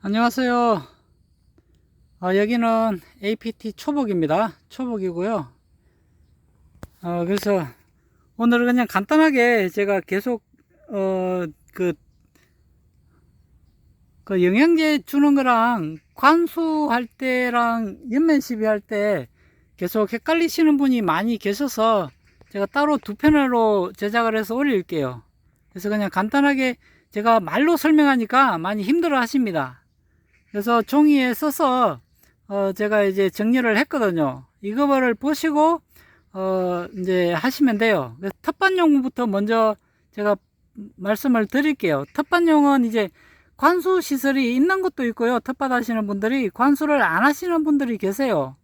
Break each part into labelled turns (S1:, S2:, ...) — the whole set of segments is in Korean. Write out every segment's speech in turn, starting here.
S1: 안녕하세요. 여기는 APT 초복입니다. 초복이고요. 그래서 오늘은 그냥 간단하게 제가 계속 그, 그 영양제 주는 거랑 관수할 때랑 연면 시비할 때 계속 헷갈리시는 분이 많이 계셔서 제가 따로 두 편으로 제작을 해서 올릴게요. 그래서 그냥 간단하게 제가 말로 설명하니까 많이 힘들어 하십니다. 그래서 종이에 써서 제가 이제 정리를 했거든요. 이거를 보시고 이제 하시면 돼요. 텃밭용부터 먼저 제가 말씀을 드릴게요. 텃밭용은 이제 관수 시설이 있는 것도 있고요. 텃밭 하시는 분들이 관수를 안 하시는 분들이 계세요.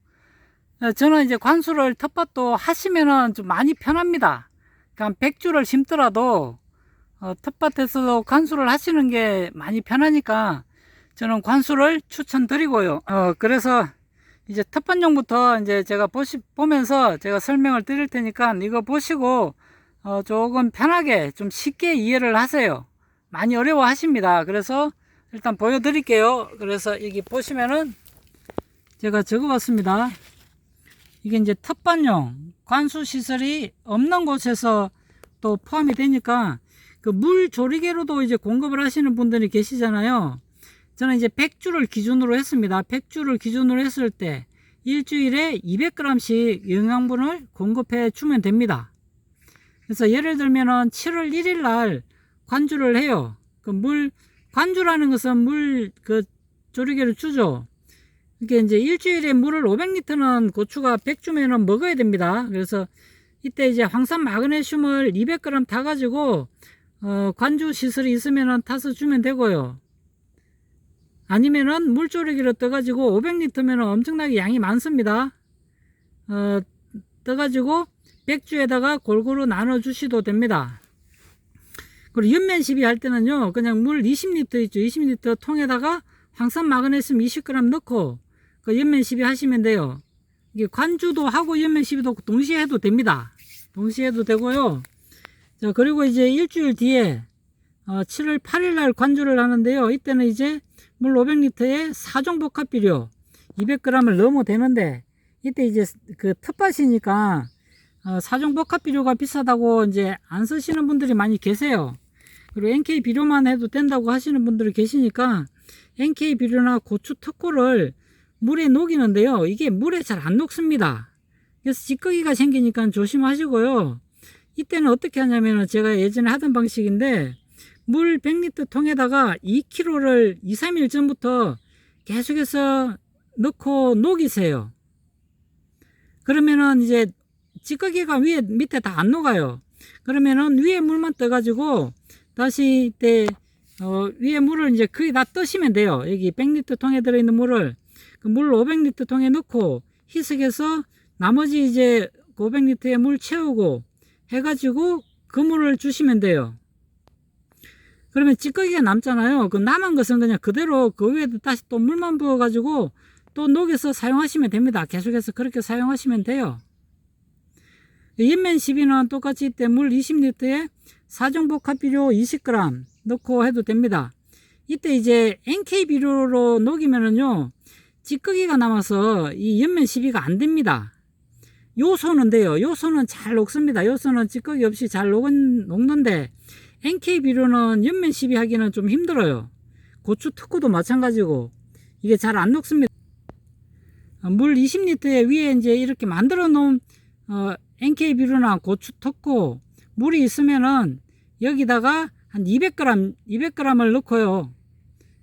S1: 저는 이제 관수를 텃밭도 하시면은 좀 많이 편합니다. 그러니까 100주를 심더라도 텃밭에서도 관수를 하시는 게 많이 편하니까 저는 관수를 추천드리고요. 그래서 이제 텃밭용부터 이제 제가 보면서 제가 설명을 드릴 테니까 이거 보시고 조금 편하게 좀 쉽게 이해를 하세요. 많이 어려워 하십니다. 그래서 일단 보여드릴게요. 그래서 여기 보시면은 제가 적어봤습니다. 이게 이제 텃밭용 관수 시설이 없는 곳에서 또 포함이 되니까 그 물 조리개로도 이제 공급을 하시는 분들이 계시잖아요. 저는 이제 100주를 기준으로 했습니다. 100주를 기준으로 했을 때 일주일에 200g씩 영양분을 공급해 주면 됩니다. 그래서 예를 들면은 7월 1일 날 관주를 해요. 관주라는 것은 그 조리개를 주죠. 이게 이제 일주일에 물을 500리터는 고추가 100주면은 먹어야 됩니다. 그래서 이때 이제 황산 마그네슘을 200g 타가지고 관주 시설이 있으면은 타서 주면 되고요. 아니면은 물조리기로 떠가지고 500리터면 엄청나게 양이 많습니다. 떠가지고 100주에다가 골고루 나눠 주셔도 됩니다. 그리고 연면 시비 할 때는요, 그냥 물 20리터 있죠. 20리터 통에다가 황산 마그네슘 20g 넣고 그 연면 시비 하시면 돼요. 이게 관주도 하고 연면 시비도 동시에 해도 됩니다. 동시에 해도 되고요. 자, 그리고 이제 일주일 뒤에 7월 8일 날 관주를 하는데요. 이때는 이제 물 500리터에 사종복합 비료 200g을 넣으면 되는데, 이때 이제 그 텃밭이니까 사종복합 비료가 비싸다고 이제 안 쓰시는 분들이 많이 계세요. 그리고 NK 비료만 해도 된다고 하시는 분들이 계시니까 NK 비료나 고추 특고를 물에 녹이는데요. 이게 물에 잘 안 녹습니다. 그래서 찌꺼기가 생기니까 조심하시고요. 이때는 어떻게 하냐면은 제가 예전에 하던 방식인데, 물 100리터 통에다가 2kg를 2, 3일 전부터 계속해서 넣고 녹이세요. 그러면은 이제 찌꺼기가 밑에 다 안 녹아요. 그러면은 위에 물만 떠가지고 다시 이때 위에 물을 이제 거의 다 떠시면 돼요. 여기 100리터 통에 들어있는 물을 그 물 500리터 통에 넣고 희석해서 나머지 이제 500리터에 물 채우고 해가지고 그 물을 주시면 돼요. 그러면 찌꺼기가 남잖아요. 그 남은 것은 그냥 그대로 그 위에 다시 또 물만 부어가지고 또 녹여서 사용하시면 됩니다. 계속해서 그렇게 사용하시면 돼요. 연면 시비는 똑같이 이때 물 20리터에 사종복합 비료 20g 넣고 해도 됩니다. 이때 이제 NK 비료로 녹이면은요, 찌꺼기가 남아서 이 연면 시비가 안 됩니다. 요소는 돼요. 요소는 잘 녹습니다. 요소는 찌꺼기 없이 잘 녹는데 NK 비료는 연면 시비 하기는 좀 힘들어요. 고추 특구도 마찬가지고 이게 잘 안 녹습니다. 물 20리터에 위에 이제 이렇게 만들어 놓은 NK 비료나 고추 특구 물이 있으면은 여기다가 한 200g을 넣고요.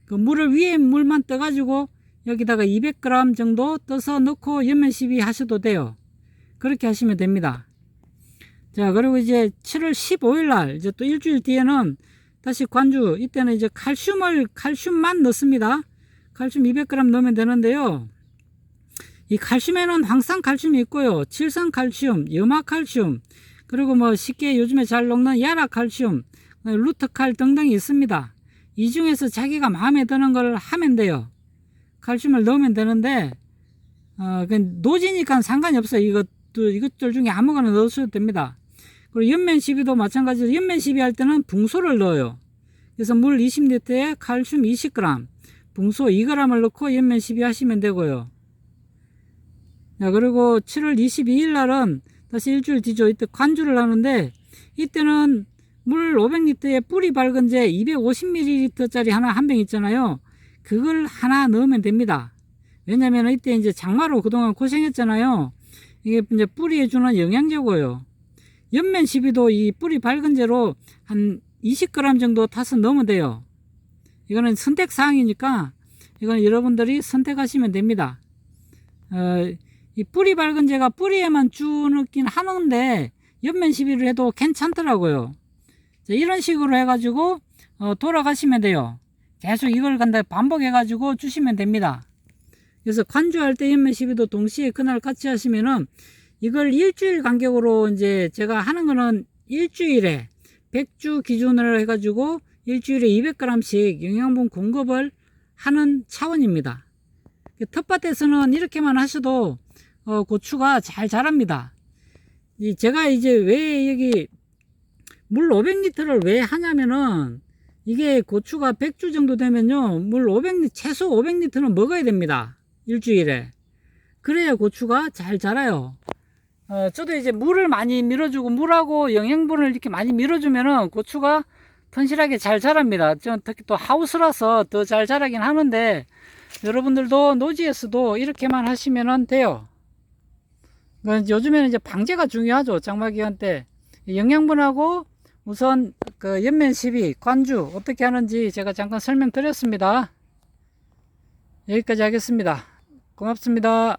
S1: 그 물을 위에 물만 떠가지고 여기다가 200g 정도 떠서 넣고 연면 시비 하셔도 돼요. 그렇게 하시면 됩니다. 자, 그리고 이제 7월 15일 날 이제 또 일주일 뒤에는 다시 관주, 이때는 이제 칼슘만 넣습니다. 칼슘 200g 넣으면 되는데요. 이 칼슘에는 황산칼슘이 있고요, 칠산칼슘, 염화칼슘, 그리고 뭐 쉽게 요즘에 잘 녹는 야라칼슘, 루트칼 등등이 있습니다. 이 중에서 자기가 마음에 드는 걸 하면 돼요. 칼슘을 넣으면 되는데 노지니까 상관이 없어요. 이것들 중에 아무거나 넣으셔도 됩니다. 그리고 연면 시비도 마찬가지로 연면 시비 할 때는 붕소를 넣어요. 그래서 물 20리터에 칼슘 20g, 붕소 2g을 넣고 연면 시비 하시면 되고요. 자, 그리고 7월 22일 날은 다시 일주일 뒤죠. 이때 관주를 하는데, 이때는 물 500리터에 뿌리 밝은제 250ml 짜리 한 병 있잖아요. 그걸 하나 넣으면 됩니다. 왜냐면 이때 이제 장마로 그동안 고생했잖아요. 이게 이제 뿌리에 주는 영양제고요. 연면 시비도 이 뿌리 밝은제로 한 20g 정도 타서 넣으면 돼요. 이거는 선택 사항이니까 이건 여러분들이 선택하시면 됩니다. 이 뿌리 밝은제가 뿌리에만 주긴 하는데 연면 시비를 해도 괜찮더라고요. 자, 이런 식으로 해가지고 돌아가시면 돼요. 계속 이걸 반복해가지고 주시면 됩니다. 그래서 관주할 때 연면 시비도 동시에 그날 같이 하시면은 이걸 일주일 간격으로 이제 제가 하는 거는 일주일에 100주 기준으로 해가지고 일주일에 200g씩 영양분 공급을 하는 차원입니다. 텃밭에서는 이렇게만 하셔도 고추가 잘 자랍니다. 제가 이제 왜 여기 물 500리터를 왜 하냐면은 이게 고추가 100주 정도 되면요 물 500, 최소 500리터는 먹어야 됩니다. 일주일에. 그래야 고추가 잘 자라요. 저도 이제 물을 많이 밀어주고 물하고 영양분을 이렇게 많이 밀어주면은 고추가 튼실하게 잘 자랍니다. 전 특히 또 하우스라서 더 잘 자라긴 하는데 여러분들도 노지에서도 이렇게만 하시면 돼요. 그러니까 요즘에는 이제 방제가 중요하죠. 장마 기간 때 영양분하고 우선 그 연면 시비 관주 어떻게 하는지 제가 잠깐 설명드렸습니다. 여기까지 하겠습니다. 고맙습니다.